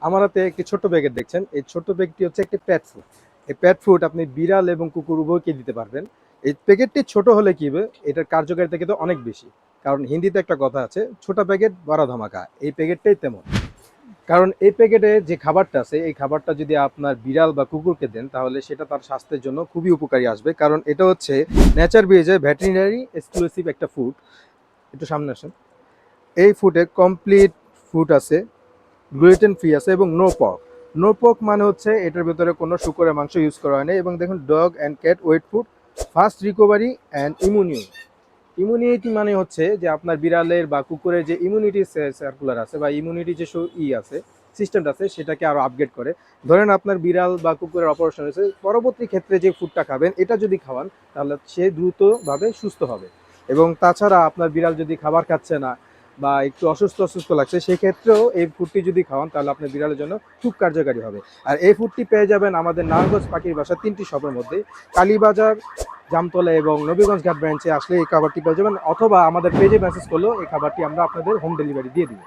আমার হাতে একটি ছোট্ট প্যাকেট দেখছেন। এই ছোট্ট প্যাকেটটি হচ্ছে একটি প্যাট ফুড। এই প্যাট ফুড আপনি বিড়াল এবং কুকুর উভয়কে দিতে পারবেন। এই প্যাকেটটি ছোট হলে কি হবে, এটার কার্যকারিতা কিন্তু অনেক বেশি। কারণ হিন্দিতে একটা কথা আছে, ছোটা প্যাকেট বড়া ধামাকা। এই প্যাকেটটাই তেমন। কারণ এই প্যাকেটে যে খাবারটা আছে, এই খাবারটা যদি আপনার বিড়াল বা কুকুরকে দেন, তাহলে সেটা তার স্বাস্থ্যের জন্য খুবই উপকারী আসবে। কারণ এটা হচ্ছে নেচার বেজে ভেটেরিনারি এক্সক্লুসিভ একটা ফুড। একটু সামনে আসেন। এই ফুডে কমপ্লিট ফুড আছে, গ্লুটেন ফ্রি আছে এবং নো পক। নো পক মানে হচ্ছে এটার ভেতরে কোনো শুকরের মাংস ইউজ করা হয় না। এবং দেখুন, dog and cat wet food, fast recovery and immunity মানে হচ্ছে যে আপনার বিড়ালের বা কুকুরের যে ইমিউনিটি সার্কুলার আছে বা ইমিউনিটি যে আছে, সিস্টেমটা আছে, সেটাকে আরও আপগ্রেড করে। ধরেন আপনার বিড়াল বা কুকুরের অপারেশন হয়েছে, পরবর্তী ক্ষেত্রে যে ফুডটা খাবেন এটা যদি খাওয়ান, তাহলে সে দ্রুতভাবে সুস্থ হবে। এবং তাছাড়া আপনার বিড়াল যদি খাবার খাচ্ছে না বা একটু অসুস্থ লাগছে, সেক্ষেত্রেও এই ফুডটি যদি খাওয়ান, তাহলে আপনার বিড়ালের জন্য খুব কার্যকারী হবে। আর এই ফুডটি পেয়ে যাবেন আমাদের নারায়ণগঞ্জ পাখির বাসা 3টি শপের মধ্যে। কালীবাজার, জামতলা এবং নবীগঞ্জ ঘাট ব্রাঞ্চে আসলে এই খাবারটি পেয়ে যাবেন, অথবা আমাদের পেজে মেসেজ করলেও এই খাবারটি আমরা আপনাদের হোম ডেলিভারি দিয়ে দিব।